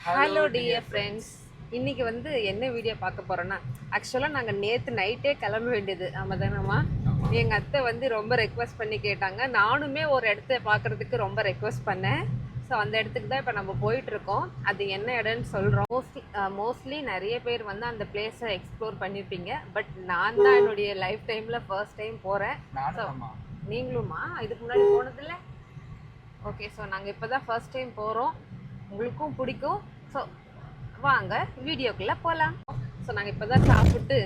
Hello dear friends, இன்னைக்கு வந்து என்ன வீடியோ பார்க்க போறோம்னா, ஆக்சுவலாக நாங்கள் நேற்று நைட்டே கிளம்ப வேண்டியது. ஆமாம் தானம்மா? எங்கள் அத்தை வந்து ரொம்ப ரெக்வஸ்ட் பண்ணி கேட்டாங்க. நானுமே ஒரு இடத்த பார்க்குறதுக்கு ரொம்ப ரெக்வஸ்ட் பண்ணேன். ஸோ அந்த இடத்துக்கு தான் இப்போ நம்ம போயிட்டுருக்கோம். அது என்ன இடம்னு சொல்கிறோம். மோஸ்ட்லி நிறைய பேர் வந்து அந்த பிளேஸை எக்ஸ்ப்ளோர் பண்ணியிருப்பீங்க. பட் நான் தான் என்னுடைய லைஃப் டைமில் ஃபர்ஸ்ட் டைம் போகிறேன். ஸோ நீங்களுமா இதுக்கு முன்னாடி போனதில்லை? ஓகே, ஸோ நாங்கள் இப்போ தான் ஃபர்ஸ்ட் டைம் போகிறோம். உங்களுக்கும் பிடிக்கும். ஸோ வாங்க வீடியோக்குள்ளே போகலாம். ஸோ நாங்கள் இப்போ தான் சாப்பிட்டு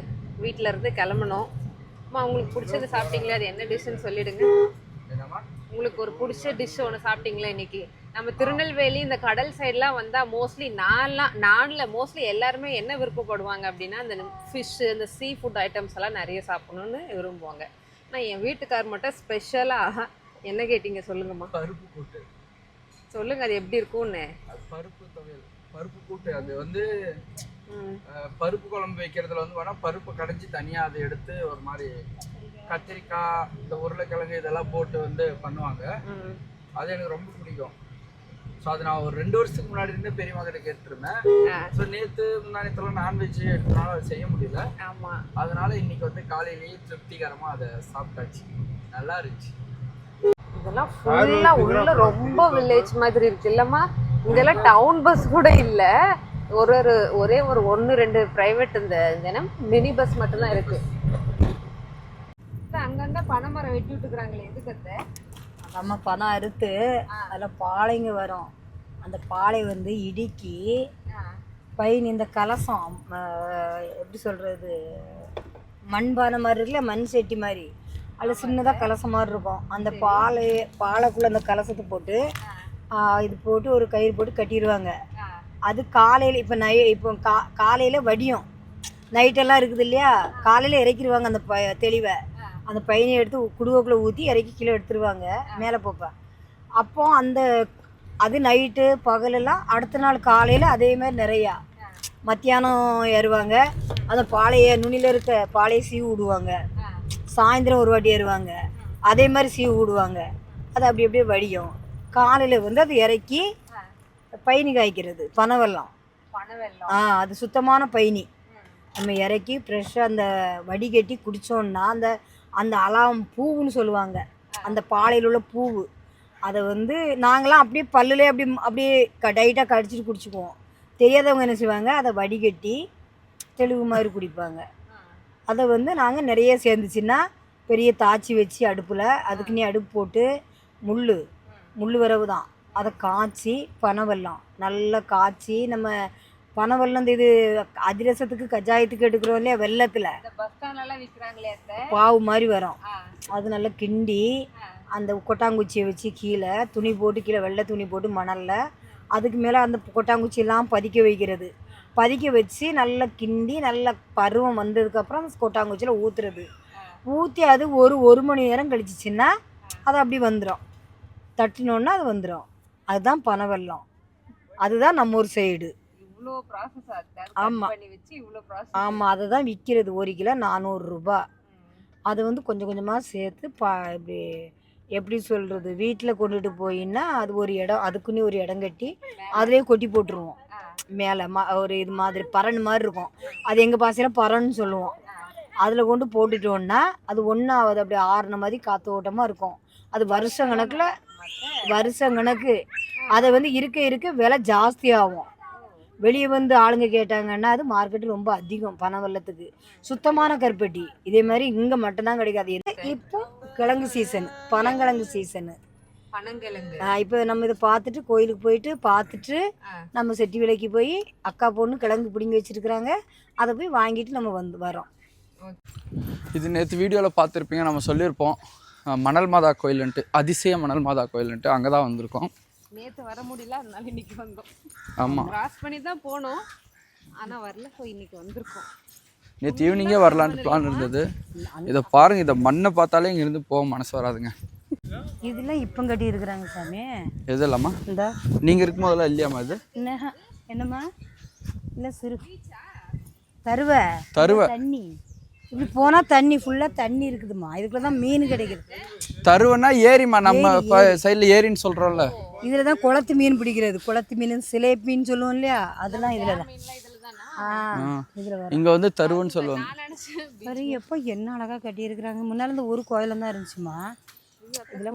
வீட்டில் இருந்து கிளம்பணும். அம்மா, உங்களுக்கு பிடிச்சது சாப்பிட்டீங்களே, அது என்ன டிஷ்ஷுன்னு சொல்லிடுங்க. உங்களுக்கு ஒரு பிடிச்ச டிஷ் ஒன்று சாப்பிட்டீங்களா இன்னைக்கு? நம்ம திருநெல்வேலி இந்த கடல் சைட்லாம் வந்தால் மோஸ்ட்லி நானில் மோஸ்ட்லி எல்லாருமே என்ன விருப்பப்படுவாங்க அப்படின்னா, இந்த ஃபிஷ்ஷு, இந்த சீ ஃபுட் ஐட்டம்ஸ் எல்லாம் நிறைய சாப்பிடணும்னு விரும்புவாங்க. ஆனால் என் வீட்டுக்கார் மட்டும் ஸ்பெஷலாக என்ன கேட்டீங்க சொல்லுங்கம்மா? பருப்பு கூட்டு சொல்லுங்க, அது எப்படி இருக்கும்னு. பருப்பு துவையல், பருப்பு கூட்டு. அது வந்து பருப்பு குழம்பு வைக்கிறதுல வந்து வேணா பருப்பு கடைஞ்சி தனியா அதை எடுத்து ஒரு மாதிரி கத்திரிக்காய், இந்த உருளைக்கிழங்கு இதெல்லாம் போட்டு வந்து பண்ணுவாங்க. அது எனக்கு ரொம்ப பிடிக்கும். ஸோ அது நான் ஒரு 2 வருஷத்துக்கு முன்னாடி இருந்து பெரியம்மா கிட்ட கேட்டுருந்தேன். ஸோ நேற்று முன்னாடியெல்லாம் நான்வெஜ் எடுத்தனால அதை செய்ய முடியல. அதனால இன்னைக்கு வந்து காலையிலேயே திருப்திகரமாக அதை சாப்பிட்டாச்சு. நல்லா இருந்துச்சு. இதெல்லாம் ஃபுல்லா உள்ள ரொம்ப வில்லேஜ் மாதிரி இருக்கு இல்லம்மா? இங்கெல்லாம் டவுன் பஸ் கூட இல்ல. ஒரே ஒரு 1-2 பிரைவேட் இந்த மினி பஸ் மட்டும் தான் இருக்கு. அங்கங்க பனைமரம் வெட்டி விட்டுக்கிறாங்களே, எதுக்கு? நம்ம பணம் அறுத்து அதில் பாளைங்க வரும். அந்த பாளை வந்து இடுக்கி பையன் இந்த கலசம் எப்படி சொல்கிறது, மண்பானை மாதிரி இருக்குல்ல, மண் செட்டி மாதிரி, அதில் சின்னதாக கலசம் மாதிரி இருக்கும். அந்த பாலைக்குள்ளே அந்த கலசத்தை போட்டு இது போட்டு ஒரு கயிறு போட்டு கட்டிடுவாங்க. அது காலையில் இப்போ காலையில் வடியும். நைட்டெல்லாம் இருக்குது இல்லையா, காலையில் இறக்கிடுவாங்க. அந்த தெளிவை அந்த பையனை எடுத்து குடுவைக்குள்ளே ஊற்றி இறக்கி கீழே எடுத்துருவாங்க மேலே போப்பேன். அப்போ அது நைட்டு பகலெல்லாம் அடுத்த நாள் காலையில் அதேமாதிரி நிறையா மத்தியானம் ஏறுவாங்க. அந்த நுனியில் இருக்க பாலையை சீவு விடுவாங்க. சாயந்தரம் ஒரு வாட்டி ஏறுவாங்க, அதே மாதிரி சீவு விடுவாங்க. அது அப்படி அப்படியே வடியும். காலையில் வந்து அது இறக்கி பைனி காய்க்கிறது, பனைவெல்லம். அது சுத்தமான பைனி. நம்ம இறக்கி ஃப்ரெஷ்ஷாக அந்த வடிகட்டி குடித்தோன்னா அந்த அலாம் பூவுன்னு சொல்லுவாங்க, அந்த பாலையில் உள்ள பூவு. அதை வந்து நாங்களாம் அப்படியே பல்லுலேயே அப்படியே டைட்டாக கடிச்சிட்டு குடிச்சுக்குவோம். தெரியாதவங்க என்ன செய்வாங்க, அதை வடிகட்டி தெளிவு மாதிரி குடிப்பாங்க. அதை வந்து நாங்கள் நிறைய சேர்ந்துச்சுன்னா பெரிய தாச்சி வச்சு அடுப்பில், அதுக்குன்னே அடுப்பு போட்டு முள் வரவு தான், அதை காய்ச்சி பனைவெல்லம் நல்லா காய்ச்சி, நம்ம பனைவெல்லம் இது அதிரசத்துக்கு கஜாயத்துக்கு எடுக்கிறோம் இல்லையா, வெள்ளத்தில் பாவு மாதிரி வரும். அது நல்லா கிண்டி அந்த கொட்டாங்குச்சியை வச்சு கீழே துணி போட்டு, கீழே வெள்ளை துணி போட்டு மணலில், அதுக்கு மேலே அந்த கொட்டாங்குச்சியெல்லாம் பதிக்க வச்சு நல்லா கிண்டி, நல்ல பருவம் வந்ததுக்கப்புறம் அந்த கொட்டாங்குச்சியில் ஊற்றி அது ஒரு மணி நேரம் கழிச்சிச்சின்னா அது அப்படி வந்துடும். தட்டினோன்னா அது வந்துடும். அதுதான் பனைவெல்லம். அதுதான் நம்ம ஊர் சைடு. ஆமாம், அதை தான் விற்கிறது. 1 கிலோ 400 ரூபா. அது வந்து கொஞ்சம் கொஞ்சமாக சேர்த்து இப்படி எப்படி சொல்கிறது, வீட்டில் கொண்டுட்டு போயின்னா அது ஒரு இடம், அதுக்குன்னு ஒரு இடம் கட்டி அதிலே கொட்டி போட்டுருவோம். மேலே ஒரு இது மாதிரி பரண் மாதிரி இருக்கும். அது எங்கள் பாசையில் பரன்னு சொல்லுவோம். அதில் கொண்டு போட்டுட்டோன்னா அது ஒன்றாவது அப்படியே ஆறுன மாதிரி காற்றோட்டமாக இருக்கும். அது வருஷம் கணக்கு. அதை வந்து இருக்க விலை ஜாஸ்தியாகும். வெளியே வந்து ஆளுங்க கேட்டாங்கன்னா அது மார்க்கெட்டு ரொம்ப அதிகம் பனைவெல்லத்துக்கு. சுத்தமான கருப்பட்டி இதே மாதிரி இங்கே மட்டும்தான் கிடைக்காது. இப்போ கிழங்கு சீசன், பனங்கிழங்கு சீசனு. இப்போ நம்ம இதை பார்த்துட்டு கோயிலுக்கு போயிட்டு பார்த்துட்டு நம்ம செட்டி விலைக்கு போய் அக்கா பொண்ணு கிழங்கு பிடிங்கி வச்சுருக்குறாங்க, அதை போய் வாங்கிட்டு நம்ம வரோம். இது நேற்று வீடியோவில் பார்த்துருப்பீங்க, நம்ம சொல்லியிருப்போம் மணல் மாதா கோயிலுன்ட்டு, அதிசய மணல் மாதா கோயிலுன்ட்டு. அங்கே தான் வந்திருக்கோம். நேற்று வர முடியல, அதனால இன்னைக்கு வந்தோம். ஆமாம், கிராஸ் பண்ணி தான் போனோம், ஆனால் வரல. ஸோ இன்னைக்கு வந்திருக்கோம். நேற்று ஈவினிங்கே வரலான்ட்டு பிளான் இருந்தது. இதை பாருங்கள், இதை மண்ணை பார்த்தாலே இங்கேருந்து போக மனசு வராதுங்க. இதெல்லாம் இப்போ கட்டி இருக்கிறாங்க சாமி. எது இல்லாமா இந்த நீங்கள் இருக்கும் போதெல்லாம் இல்லையாம்மா? இது என்னம்மா? இல்லை தருவ தண்ணி இப்படி போனா தண்ணி ஃபுல்லா தண்ணி இருக்குதுமா. இதுக்குள்ள தான் மீன் கிடைக்குது. தருவன்னா ஏரிமா, நம்ம சைடுல ஏரின்னு சொல்றோம்ல. இதுல தான் குளத்து மீன் பிடிக்கிறது. குளத்து மீன், சிலேப்பின்னு சொல்லுவோம் இல்லையா, அதெல்லாம் இதுல தான். இதுல வர இங்க வந்து தருவன்னு சொல்லுவாங்க. சரி, எப்போ என்ன அழகா கட்டி இருக்கிறாங்க. முன்னால இந்த ஒரு கோயிலும் தான் இருந்துச்சுமா. இதுல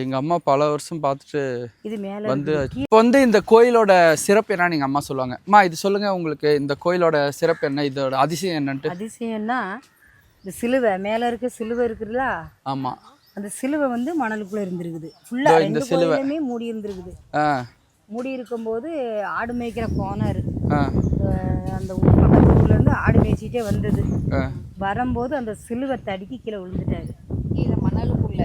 எங்க அம்மா பல வருஷம் பார்த்துட்டு இது மேல வந்து இப்போ வந்து இந்த கோயிலோட சிறப்பு என்ன நீங்க அம்மா சொல்லுவாங்க. அம்மா இது சொல்லுங்க, உங்களுக்கு இந்த கோயிலோட சிறப்பு என்ன, இதோட அதிசயம் என்னன்ட்டு. அதிசயம்னா இந்த சிலுவை மேல இருக்க சிலுவை இருக்குல்ல, ஆமா, அந்த சிலுவை வந்து மணலுக்குள்ள இருந்திருக்குது. ஃபுல்லா ரெண்டு கோயிலுமே மூடி இருந்திருக்குது. மூடி இருக்கும்போது ஆடு மேய்க்கிற கோனாரு அந்த பக்கத்து ஊர்ல இருந்து ஆடு மேய்ச்சிட்டே வந்தது. வரும்போது அந்த சிலுவை தடுக்கி கீழே விழுந்துட்டாரு. கீழே மணலுக்குள்ள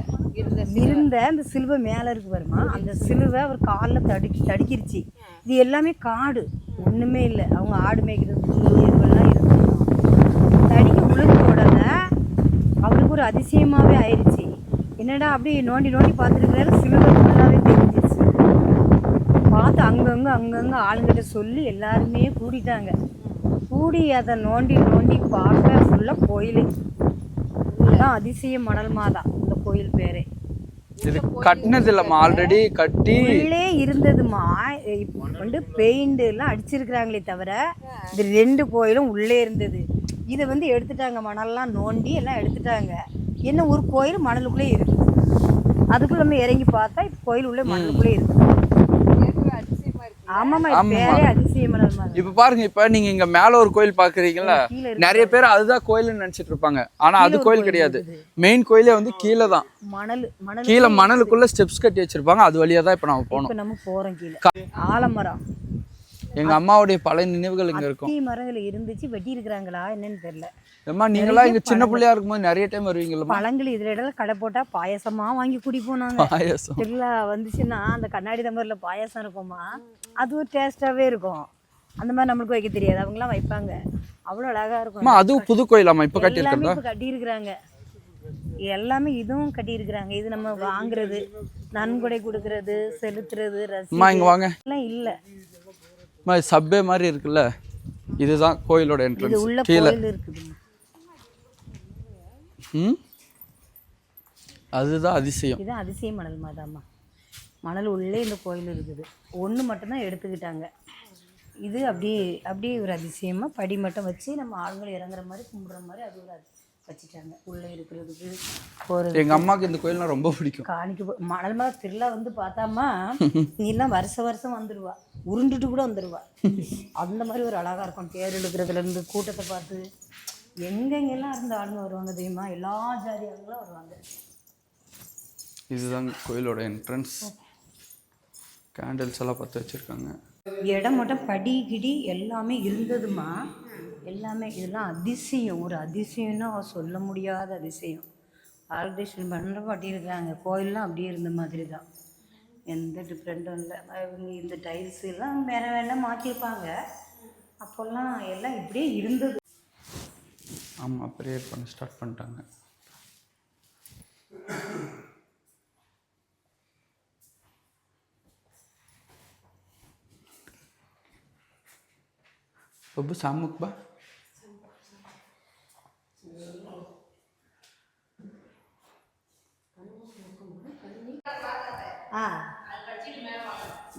இருந்த அந்த சிலுவை மேல இருக்கு வருமா, அந்த சிலுவை அவர் காலில் தடுக்கிருச்சு. இது எல்லாமே காடு, ஒண்ணுமே இல்லை. அவங்க ஆடு மேய்க்கிறது இதெல்லாம் இருந்தது. தடுக்கி விழுந்த உடனே அவருக்கு ஒரு அதிசயமாவே ஆயிடுச்சு. என்னடா அப்படி நோண்டி நோண்டி பார்த்துருக்கிறாரு, சிலுவை ஃபுல்லாவே தெரிஞ்சிருச்சு. பார்த்து அங்கங்க ஆளுங்கிட்ட சொல்லி எல்லாருமே கூடிட்டாங்க. கூடி அதை நோண்டி நோண்டி பார்க்க ஃபுல்லாக கோயில். அதுதான் அதிசய மணல் மாதா இந்த கோயில் பேரே. இது கட்டினது இல்லம்மா, ஆல்ரெடி கட்டி உள்ளே இருந்ததுமா. இப்போ வந்து பெயிண்ட் எல்லாம் அடிச்சிருக்கிறாங்களே தவிர இந்த ரெண்டு கோயிலும் உள்ளே இருந்தது. இதை வந்து எடுத்துட்டாங்க, மணல்லாம் நோண்டி எல்லாம் எடுத்துட்டாங்க. என்ன ஒரு கோயில் மணலுக்குள்ளே இருக்குது. அதுக்குள்ள நம்ம இறங்கி பார்த்தா இப்போ கோயில் உள்ள மணலுக்குள்ளே இருக்குது. ஆமாமா, பேரே அதிசய மணல் மாதா. இப்ப பாருங்க, இப்ப நீங்க இங்க மேல ஒரு கோயில் பாக்குறீங்கல்ல, நிறைய பேர் அதுதான் கோயில்னு நினைச்சிட்டு இருப்பாங்க. ஆனா அது கோயில் கிடையாது. மெயின் கோயிலே வந்து கீழே தான், கீழே மணலுக்குள்ள ஸ்டெப்ஸ் கட்டி வச்சிருப்பாங்க. அது வழியா தான் இப்ப நம்ம போனோம். நம்ம போறோம் கீழே. ஆலமரம், எங்க அம்மாவுடைய பழைய நினைவுகள் இங்க இருக்கும். மரங்கள் இருந்துச்சு, வெட்டி இருக்கிறாங்களா என்னன்னு தெரியல. அம்மா நீங்களா இங்க சின்ன பிள்ளையா இருக்கும்போது நிறைய டைம் வருவீங்கல்ல. பழங்கள் இதுல இடம் கடை போட்டா பாயசமா வாங்கி குடிப்போம் நாங்க. பாயசம் திருவிழா வந்துச்சுன்னா அந்த கண்ணாடி தம்பர்ல பாயசம் இருக்குமா, அது ஒரு டேஸ்டாவே இருக்கும். அந்த மாதிரி நம்மளுக்கு வைக்க தெரியாது, அவங்களாம் வைப்பாங்க. அவ்வளோ அழகா இருக்கும். அதுவும் புது கோயிலாமா இப்ப கட்டி எல்லாமே இப்ப கட்டி இருக்கிறாங்க. எல்லாமே இதுவும் கட்டி இருக்கிறாங்க. இது நம்ம வாங்குறது, நன்கொடை கொடுக்கறது, செலுத்துறது, அம்மா இங்க வாங்க. எல்லாம் இல்ல. சப்பே மாதிரி இருக்குல்ல, இதுதான் கோயிலோட என்ட்ரன்ஸ். உள்ள கோயில் இருக்குது. அதுதான் அதிசயம். இதுதான் அதிசய மணல் மாதாமா. மணல் உள்ளே இந்த கோயில் இருக்குது. ஒன்று மட்டும்தான் எடுத்துக்கிட்டாங்க. இது அப்படியே ஒரு அதிசயமாக படி மட்டும் வச்சு நம்ம ஆளுங்களை இறங்குற மாதிரி கும்பிட்ற மாதிரி அது ஒரு வச்சுட்டாங்க. உள்ளே இருக்கிறதுக்கு போகிறது. எங்கள் அம்மாவுக்கு இந்த கோயில்னால் ரொம்ப பிடிக்கும். காணிக்கு மணல் மாதா திருவிழா வந்து பார்த்தாமா, நீலாம் வருஷம் வந்துடுவா, உருண்டுட்டு கூட வந்துடுவா. அந்த மாதிரி ஒரு அழகாக இருக்கும். தேர் இழுக்கிறதுலேருந்து கூட்டத்தை பார்த்து எங்கெங்கெல்லாம் இருந்து ஆளுங்க வருவாங்க தெரியுமா, எல்லா ஜாதி ஆளுங்களும் வருவாங்க. இதுதான் கோயிலோட என்ட்ரன்ஸ். கேண்டில்ஸ் எல்லாம் பற்ற வச்சுருக்காங்க. இடம் மட்டும் படி கிடி எல்லாமே இருந்ததுமா. எல்லாமே இதெல்லாம் அதிசயம். ஒரு அதிசயம்னா சொல்ல முடியாத அதிசயம். ஆல்ட்ரேஷன் பண்ணுற பாட்டியிருக்காங்க. கோயிலெலாம் அப்படியே இருந்த மாதிரி தான், எந்த டிஃப்ரெண்ட்டும் இல்லை. இந்த டைல்ஸ் எல்லாம் வேறு வேணால் மாற்றிருப்பாங்க. அப்போல்லாம் எல்லாம் இப்படியே இருந்தது. ஆமாம், ப்ரேயர் பண்ண ஸ்டார்ட் பண்ணிட்டாங்க. बब्बू सामुक बा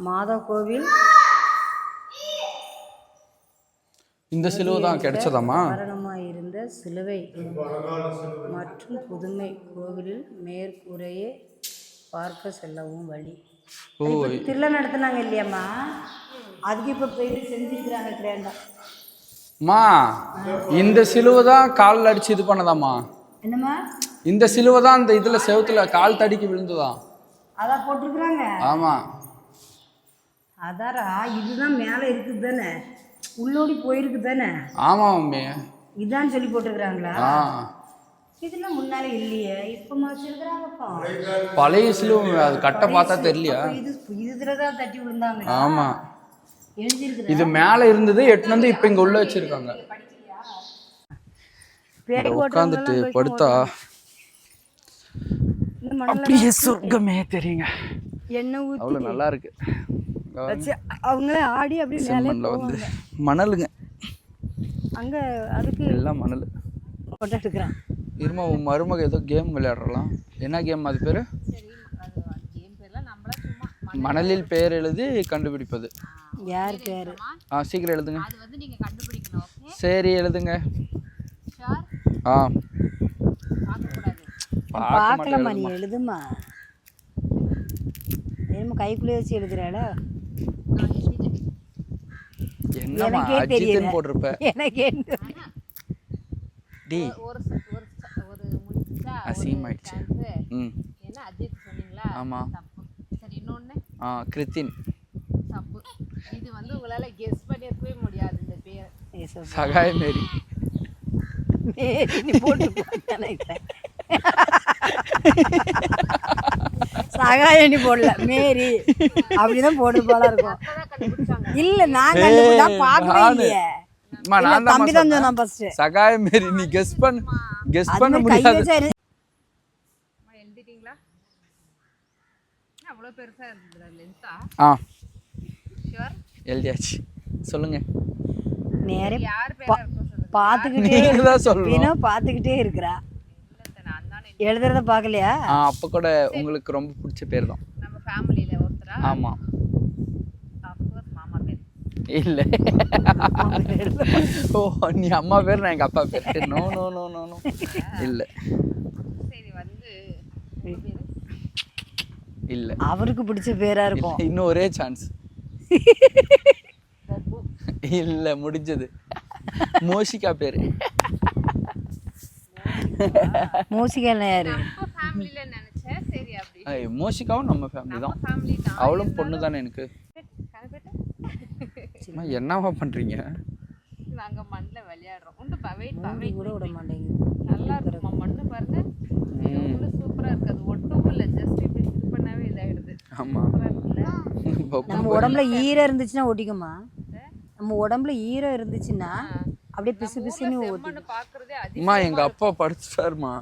மாதா கோவில். இந்த சிலுவை தான் கிடைச்சதாமா? காரணமாக இருந்த சிலுவை மற்றும் புதுமை கோவிலில் மேற்கூரையே பார்க்க செல்லவும் வழி. திருவிழா நடத்தினாங்க இல்லையாம்மா, அதுக்கு இப்போ போயிட்டு செஞ்சுருக்கிறாங்க கிராண்டா. மா இந்த சிலுவை தான் காலில் அடிச்சு இது பண்ணதாம்மா? என்னம்மா? இந்த சிலுவை தான் அந்த இதில் செவுத்துல கால் தடிக்கு விழுந்துதான். அதான் போட்டிருக்கிறாங்க. ஆமாம், அதாரா. இதுதான் மேலே இருக்குது தானே, உள்ளோடி போயிருக்கு தானே? ஆமாம் மம்மி, இதான் சொல்லி போட்டிருக்கிறாங்களா? இதெல்லாம் முன்னாலே இல்லையே, இப்போ வச்சிருக்கிறாங்கப்பா. பழைய சிலுவை அது கட்ட பார்த்தா தெரியலையா? இதுல தான் தட்டி விழுந்தாங்க. ஆமாம், இது மேலே இருந்தது எட்டு வந்து இப்போ இங்கே உள்ள வச்சிருக்காங்க. உட்காந்துட்டு படுத்தா அப்படியே சொர்க்கமே தெரியுங்க. எண்ணெய் ஊற்றி அவ்வளோ நல்லா இருக்கு. அவங்களே ஆடி அப்படியே மேலே வந்து மணலுங்க அங்கே, அதுக்கு எல்லாம் மணல். போட்டோ எடுக்கிறேன். இருமா, உன் மருமக ஏதோ கேம் விளையாடுறலாம். என்ன கேம் அது பேர்? சரி, அது கேம் பேர்லாம் நம்மளா சும்மா மணலில் பெயர் எழுதி கண்டுபிடிப்பது. யார் பேர்? சீக்கிரம் எழுதுங்க. அது வந்து நீங்க கண்டுபிடிக்கணும். ஓகே, சரி எழுதுங்க. ஷூர். பார்க்க கூடாது. பார்க்கலாமா? நீ எழுதுமா. என்னமோ கைக்குள்ளே வச்சு எழுதுறாளா? என்னம்மா எனக்கே அஜித்னு தெரியல. போட்டிருப்ப. எனக்கே டி ஒரு முடிச்சா அசிங்கமாயிடுச்சு. ம் என்ன அஜித் சொன்னீங்களா? ஆமா. தப்பு. சரி, இன்னொன்னு கிருத்தின். தப்பு. இது வந்து உங்களால கெஸ் பண்ணிருக்கவே முடியாது இந்த பேர். சகாய மேரி. மேரி நீ போட்டு நினைக்கிறேன். சகாயணி போடல, மேரி அப்படிதான் போட்டு போல இருக்கும். அப்பதான் கண்டுபிடிச்சாங்க. இல்ல நான் கண்டுபிடிச்சா பார்க்கவே இல்லையே. அம்மா நான் தான் தம்பி தான் சொன்னான் ஃபர்ஸ்ட். சகாய மேரி. நீ கெஸ் பண்ண கை முடியாது. வச்சா அம்மா, எழுதிட்டீங்களா? அவ்வளவு பெருசா இருந்தது லென்த்தா? ஷூர். எழுதியாச்சு. சொல்லுங்க. நேரே யார் பேரா இருக்கும் சொல்லுங்க. பார்த்துக்கிட்டே நீங்க தான் சொல்லணும். இன்னும் பார்த்துக்கிட்டே இருக்கிறா. இல்ல, நான் தானே. எழுதுறத பார்க்கலையா? அப்ப கூட உங்களுக்கு ரொம்ப பிடிச்ச பேர் தான். நம்ம ஃபேமிலில ஒருத்தரா? ஆமா. அஃப்கோர்ஸ் மாமா பேர். இல்ல. ஓ, நீ அம்மா பேர், நான் எங்க அப்பா பேர். No no no no no. இல்ல சரி, வந்து உங்க பேரு? இல்ல. அவருக்கு பிடிச்ச பேரா இருக்கும். இன்னும் ஒரே சான்ஸ். பப்பு. இல்ல, முடிஞ்சது. மோஷிகா பேரு. மூசிகா யாரு? நம்ம ஃபேமிலில நினைச்சேன். சரி, அப்படி மோஷிகாவும் நம்ம ஃபேமிலி தான். ஃபேமிலி தான். அவளும் பொண்ணு தானே எனக்கு. கணப்பேட்ட அம்மா, என்னவா பண்றீங்க? நாங்க மண்ணுல விளையாடுறோம். உண்டுப்பா, வெயிட் பா, மூடி வெயிட் கூட விட மாட்டேங்குது. நல்லா இருக்குமா மண்ணு பாருங்க. எவ்வளவு சூப்பரா இருக்கு. அது ஒட்டும் இல்ல, ஜஸ்ட் இப்படி இது பண்ணாவே இதாயிடுது. ஆமா. சூப்பரா இருக்குல்ல? நம்ம உடம்புல ஈரம் இருந்துச்சுன்னா ஒட்டிக்குமா? நம்ம உடம்புல ஈரம் இருந்துச்சுன்னா அப்படியே பிசு பிசுன்னு ஒட்டி. செம்மண்ணு பாக்குறதே அம்மா, எங்க அப்பா படிச்சுட்டாருமா.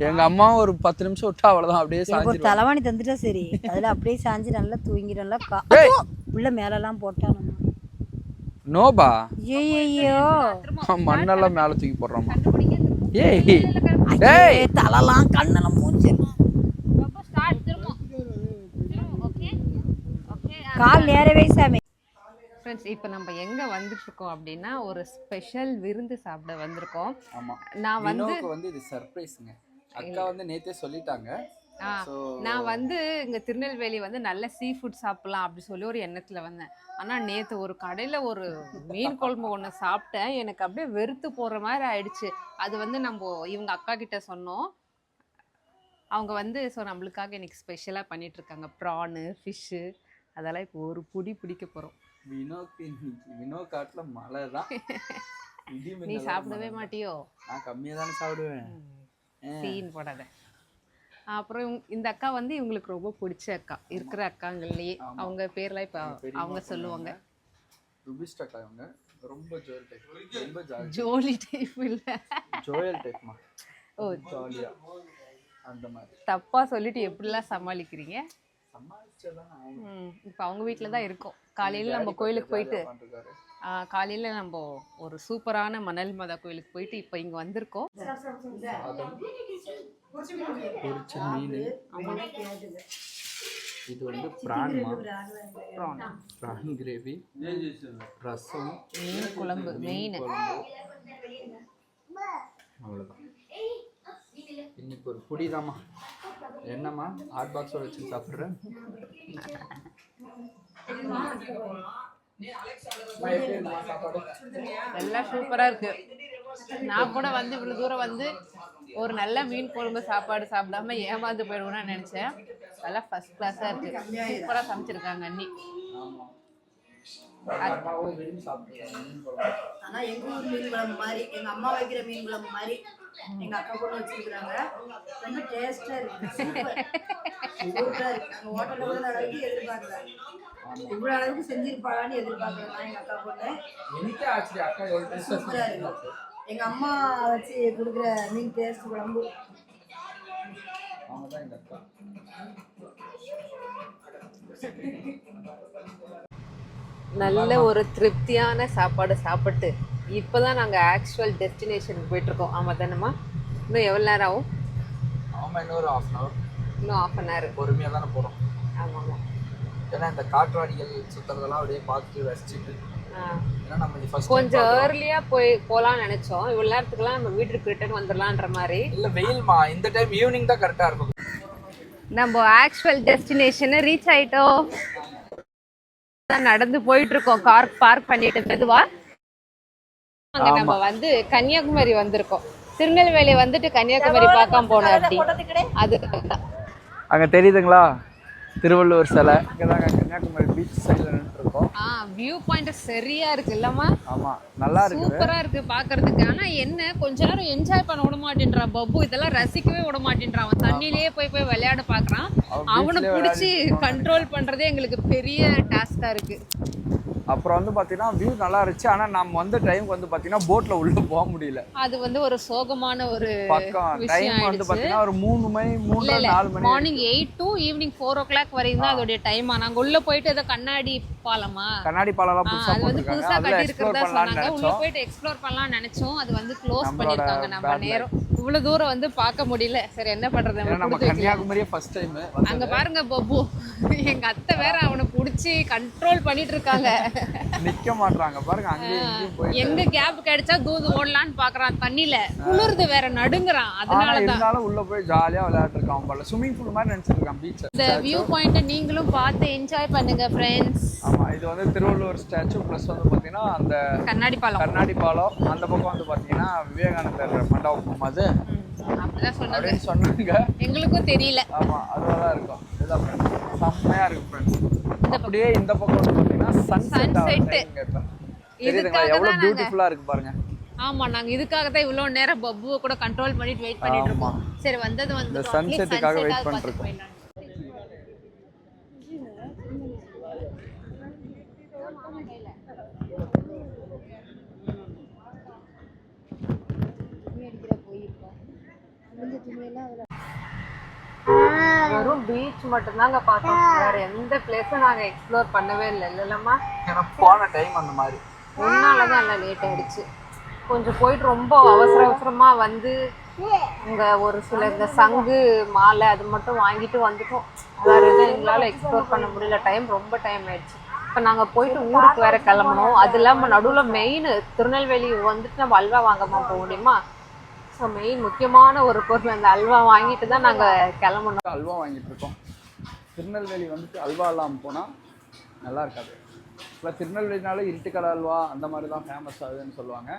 எங்க அம்மா ஒரு 10 நிமிஷம் விட்டா அவ்வளவுதான், அப்படியே எனக்கு ஒரு சாஞ்சிரும். தலைவாணி தந்துட்டா சரி. அதுல அப்படியே சாஞ்சு நல்லா தூங்கிடும். நல்லா உள்ள மேலெல்லாம் போட்டா நம்ம நோபா. ஐயோ மண்ணெல்லாம் மேல தூக்கி போடுறோமா? கண்டுபிடிங்க. ஏய் ஏய் தலைலாம் கண்ணெல்லாம் மூஞ்சிடும். பாப்பா, ஸ்டார்ட். திரும்ப. Okay okay. கால் நேரவே சாமி. ஃப்ரெண்ட்ஸ், இப்போ நம்ம எங்கே வந்துட்டுருக்கோம் அப்படின்னா, ஒரு ஸ்பெஷல் விருந்து சாப்பிட வந்திருக்கோம். ஆமா. நான் வந்து வினோக்கு வந்து இது சர்ப்ரைஸ்ங்க. அக்கா வந்து நேத்தே சொல்லிட்டாங்க. நான் வந்து இங்கே திருநெல்வேலி வந்து நல்ல சீ ஃபுட் சாப்பிட்லாம் அப்படி சொல்லி ஒரு எண்ணத்தில் வந்தேன். ஆனால் நேற்று ஒரு கடையில் ஒரு மீன் குழம்பு ஒன்று சாப்பிட்டேன். எனக்கு அப்படியே வெறுத்து போகிற மாதிரி ஆயிடுச்சு. அது வந்து நம்ம இவங்க அக்கா கிட்ட சொன்னோம். அவங்க வந்து நம்மளுக்காக இன்னைக்கு ஸ்பெஷலாக பண்ணிகிட்ருக்காங்க. ப்ரானு, ஃபிஷ்ஷு, அதெல்லாம் இப்போ ஒரு புடி பிடிக்க போகிறோம். வினோ காட்டுல மழை தான். நீ சாப்பிடவே மாட்டியோ? நான் கம்மியா தானே சாப்பிடுவேன். சீன் போடாத. அப்புறம் இந்த அக்கா வந்து இவங்களுக்கு ரொம்ப பிடிச்ச அக்கா இருக்கிற அக்காங்கள்லயே. அவங்க பேர்லாம் இப்போ அவங்க சொல்லுவாங்க. ருபிஸ்ட் அக்கா. இவங்க ரொம்ப ஜோயல் டைப். ரொம்ப ஜோலி டைப் இல்ல, ஜோயல் டைப்மா. ஓ, ஜாலியா அந்த மாதிரி. தப்பா சொல்லிட்டு எப்படிலாம் சமாளிக்கிறீங்க? சமாளிச்சதான். இப்போ அவங்க வீட்டில் தான் இருக்கோம். காலையில் நம்ம கோயிலுக்கு போயிட்டு காலையில் நம்ம ஒரு சூப்பரான மணல் மாதா கோயிலுக்கு போயிட்டு இப்போ இங்கே வந்திருக்கோம். பொரிச்ச மீன். இது வந்து பிரான்மா. பிரான் கிரேவி, ரசம், மீன் குழம்பு மெயின். அவ்வளோதான். இன்னைக்கு ஒரு புடிதாம்மா. என்னம்மா ஹாட் பாக்ஸோட வச்சு சாப்பிட்றேன். எல்லாம் சூப்பராக இருக்கு. நான் கூட வந்து இவ்வளோ தூரம் வந்து ஒரு நல்ல மீன் குழம்பு சாப்பாடு சாப்பிடாம ஏமாந்து போயிடுவோம்னு நினச்சேன். அதெல்லாம் ஃபர்ஸ்ட் கிளாஸாக இருக்கு. சூப்பராக சமைச்சிருக்காங்க அண்ணி. ஆனா எங்க ஊர் மீன் குழம்பு மாதிரி, எங்க அம்மா வைக்கிற மீன் குழம்பு மாதிரி எங்க அக்கா கூட வச்சிருக்காங்க. ரொம்ப டேஸ்டா இருக்கு. சூப்பரா இருக்கு. நாங்க ஹோட்டல்ல கூட அளவுக்கு எதிர்பார்க்கல. இவ்வளவு அளவுக்கு செஞ்சிருப்பாளான்னு எதிர்பார்க்கல. நான் எங்க அக்கா கூட எனக்கே ஆச்சரிய. அக்கா எவ்வளவு டேஸ்டா சூப்பரா இருக்கு. எங்க அம்மா வச்சு கொடுக்குற மீன் டேஸ்ட் குழம்பு. அவங்க தான் எங்க அக்கா. நல்ல ஒரு திருப்தியான சாப்பாடு சாப்பிட்டு இப்போதான் நாங்கள் ஆக்சுவல் டெஸ்டினேஷனுக்கு போயிட்டுருக்கோம். ஆமாம் தானேம்மா? இன்னும் எவ்வளோ நேரம் ஆகும்? ஆமாம், இன்னொரு 1/2 hour. இன்னும் 1/2 hour. பொறுமையாக தானே போகிறோம். ஆமாம் ஆமாம். ஏன்னா இந்த காற்றாடிகள் சுற்றுறதெல்லாம் அப்படியே பார்த்துட்டு ரசிச்சுட்டு, ஏன்னா நம்ம இது ஃபர்ஸ்ட் கொஞ்சம் ஏர்லியாக போகலான்னு நினச்சோம். இவ்வளோ நேரத்துக்குலாம் நம்ம வீட்டுக்கு ரிட்டர்ன் வந்துடலான்ற மாதிரி. இல்லை, வெயில்மா, இந்த டைம் ஈவினிங் தான் கரெக்டாக இருக்கும். நம்ம ஆக்சுவல் டெஸ்டினேஷனை ரீச் ஆயிட்டோம். நடந்து போயிட்டு இருக்கோம், கார் பார்க் பண்ணிட்டு மெதுவா. அங்க நம்ம வந்து கன்னியாகுமரி வந்திருக்கோம். திருநெல்வேலி வந்துட்டு கன்னியாகுமரி பார்க்காம போனோம். அப்படி அது அங்க தெரியுதுங்களா திருவள்ளுவர் சிலை. இங்கதாங்க கன்னியாகுமரி பீச் சைடுல நின்றுருக்கோம். வியூ பாயிண்ட் சரியா இருக்கு இல்லம்மா? ஆமா, நல்லா இருக்கு, சூப்பரா இருக்கு பாக்குறதுக்கு. ஆனா என்ன, கொஞ்ச நேரம் என்ஜாய் பண்ண விட மாட்டேன்றான் பப்பு. இதெல்லாம் ரசிக்கவே விட மாட்டேன்றான். அவன் தண்ணிலேயே போய் விளையாட பாக்குறான். அவனை பிடிச்சி கண்ட்ரோல் பண்றதே எங்களுக்கு பெரிய டாஸ்கா இருக்கு. அப்புறம் வந்து பாத்தீங்கன்னா வியூ நல்லா இருந்துச்சு. ஆனா நம்ம வந்து டைமுக்கு வந்து பாத்தீங்கன்னா போட்ல உள்ள போக முடியல. அது வந்து ஒரு சோகமான ஒரு பக்கம். டைம் வந்து பாத்தீங்கன்னா ஒரு 3 மணி 3-4 மணி. மார்னிங் 8 to ஈவினிங் 4 o'clock வரையும் தான் அதோட டைம். நாங்க உள்ள போயிட்டு ஏதோ கண்ணாடி பாலமா, கண்ணாடி பாலம்லாம் புதுசா அது வந்து புதுசா கட்டி இருக்கிறதா சொன்னாங்க. உள்ள நினைச்சோம். போயிட்டு எக்ஸ்ப்ளோர் பண்ணலாம் நினைச்சோம். அது வந்து க்ளோஸ் பண்ணிருக்காங்க. நம்ம நேரம் இவ்வளவு தூரம் வந்து பார்க்க முடியல. சரி என்ன பண்றது, நம்ம கன்னியாகுமரியே ஃபர்ஸ்ட் டைம். அங்க பாருங்க பப்பு, எங்க அத்தை வேற அவனை புடிச்சு கண்ட்ரோல் பண்ணிட்டு இருக்காங்க. நிக்க மாட்டாங்க பாருங்க. அங்கேயும் போய் எங்க கேப் கிடைச்சா தூது ஓடலான்னு பாக்குறான். தண்ணில குளிர்து வேற, நடுங்குறான். அதனாலதான் உள்ள போய் ஜாலியா விளையாட்டு இருக்கான் போல. ஸ்விமிங் பூல் மாதிரி நினைச்சிட்டு இருக்கான் பீச். இந்த வியூ பாயிண்ட நீங்களும் பார்த்து என்ஜாய் பண்ணுங்க ஃப்ரெண்ட்ஸ். ஆமா, இது வந்து திருவள்ளுவர் ஸ்டாச்சு பிளஸ் வந்து பாத்தீங்கன்னா அந்த கண்ணாடி பாலம். அந்த பக்கம் வந்து பாத்தீங்கன்னா விவேகானந்தர் மண்டபம். அது அப்படிதான் சொன்னாங்க. எங்களுக்கும் தெரியல. ஆமா, அதுதான் இருக்கும். இதுதான் செம்மையா இருக்கு ஃப்ரெண்ட்ஸ். அப்படியே இந்த பக்கம் வந்து பாத்தீங்கன்னா சன்செட். இதுக்காக எவ்வளவு பியூட்டிஃபுல்லா இருக்கு பாருங்க. ஆமா, நாங்க இதுக்காக தான் இவ்வளவு நேரம் பப்புவை கூட கண்ட்ரோல் பண்ணிட்டு வெயிட் பண்ணிட்டு இருக்கோம். சரி வந்தது வந்து இந்த சன்செட்டுக்காக வெயிட் பண்ணிட்டு இருக்கோம். வெறும் பீச் மட்டும் தாங்க பார்த்தோம். வேற எந்த பிளேஸும் நாங்க எக்ஸ்ப்ளோர் பண்ணவே இல்லை. இல்லைல்லம்மா? ஏன்னா போன டைம் அந்த மாதிரி முன்னாலதான் எல்லாம் லேட் ஆயிடுச்சு. கொஞ்சம் போயிட்டு ரொம்ப அவசரமா வந்து இங்க ஒரு சில இந்த சங்கு மாலை அது மட்டும் வாங்கிட்டு வந்துட்டோம். வேற எதுவும் எங்களால எக்ஸ்ப்ளோர் பண்ண முடியல. ரொம்ப டைம் ஆயிடுச்சு. இப்போ நாங்க போயிட்டு ஊருக்கு வேற கிளம்பணும். அது இல்லாம நடுவுல மெயின் திருநெல்வேலி வந்துட்டு நம்ம அல்வா வாங்காம போக முடியுமா? ஸோ மெயின் முக்கியமான ஒரு பொருள் அந்த அல்வா வாங்கிட்டு தான் நாங்கள் கிளம்பணும். அல்வா வாங்கிட்டு இருக்கோம். திருநெல்வேலி வந்துட்டு அல்வா இல்லாமல் போனால் நல்லா இருக்காது. இப்போ திருநெல்வேலினால இருட்டுக்கடை அல்வா அந்த மாதிரி தான் ஃபேமஸ் ஆகுதுன்னு சொல்லுவாங்க.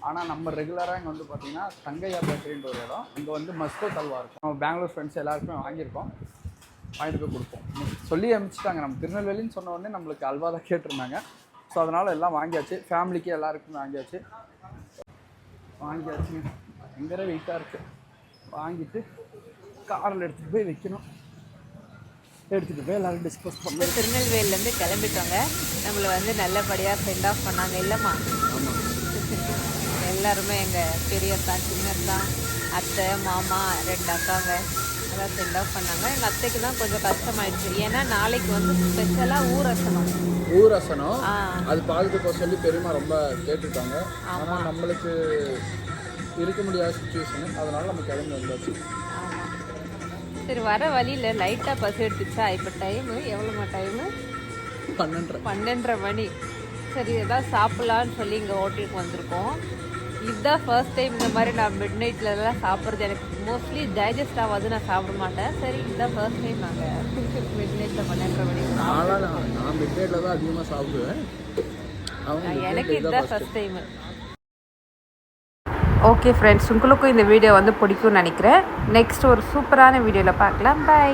ஆனால் நம்ம ரெகுலராக இங்கே வந்து பார்த்திங்கன்னா தங்கையா பேக்கரின்ற ஒரு இடம். இங்கே வந்து மஸ்கோத் அல்வா இருக்கும். நம்ம பெங்களூர் ஃப்ரெண்ட்ஸ் எல்லாருக்குமே வாங்கியிருக்கோம். வாங்கிட்டு போய் கொடுப்போம். சொல்லி அனுப்பிச்சிட்டாங்க. நம்ம திருநெல்வேலின்னு சொன்ன உடனே நம்மளுக்கு அல்வா தான் கேட்டிருந்தாங்க. ஸோ அதனால் எல்லாம் வாங்கியாச்சு. ஃபேமிலிக்கு எல்லாருக்குமே வாங்கியாச்சு. பயங்கர வெயிட்டாக இருக்குது. வாங்கிட்டு காரில் எடுத்துகிட்டு போய் வைக்கணும். எடுத்துகிட்டு போய் எல்லோரும் டிஸ்கஸ் பண்ணி திருநெல்வேலியிலேருந்து கிளம்பிட்டோங்க. நம்மளை வந்து நல்லபடியாக சென்ட் ஆஃப் பண்ணாங்க இல்லைம்மா? ஆமாம். எல்லாருமே எங்கள் பெரியத்தா, சின்னத்தா, அத்தை, மாமா, 2 அக்காங்க எல்லாம் சென்ட் ஆஃப் பண்ணாங்க. எங்கள் அத்தைக்கு தான் கொஞ்சம் கஷ்டமாயிடுச்சு. ஏன்னா நாளைக்கு வந்து ஸ்பெஷலாக ஊரசனம். அது பார்த்துட்டு போக சொல்லி பெரியம்மா ரொம்ப கேட்டுருக்காங்க. ஆனால் நம்மளுக்கு இருக்க முடியாத சுச்சுவேஷனு. அதனால் நம்ம கிளம்பி வந்தாச்சு. ஆமாம். சரி, வர வழியில் லைட்டாக பசி எடுத்துச்சா. இப்போ டைமு எவ்வளோமா? டைமு 12:30 மணி. சரி, எதாவது சாப்பிட்லான்னு சொல்லி இங்கே ஹோட்டலுக்கு வந்திருக்கோம். இதுதான் ஃபர்ஸ்ட் டைம் இந்த மாதிரி நான் மிட் நைட்லலாம் சாப்பிட்றது. எனக்கு மோஸ்ட்லி டைஜஸ்ட் ஆகாது, நான் சாப்பிட மாட்டேன். சரி, இதுதான் ஃபர்ஸ்ட் டைம் நாங்கள் மிட் நைட்டில் 12:30 மணி. நான் மிட் நைட்டில் தான் அதிகமாக சாப்பிடுவேன். எனக்கு இதுதான் ஃபர்ஸ்ட் டைமு. ஓகே ஃப்ரெண்ட்ஸ், உங்களுக்கும் இந்த வீடியோ வந்து பிடிக்கும்னு நினைக்கிறேன். நெக்ஸ்ட் ஒரு சூப்பரான வீடியோவில் பார்க்கலாம். பாய்.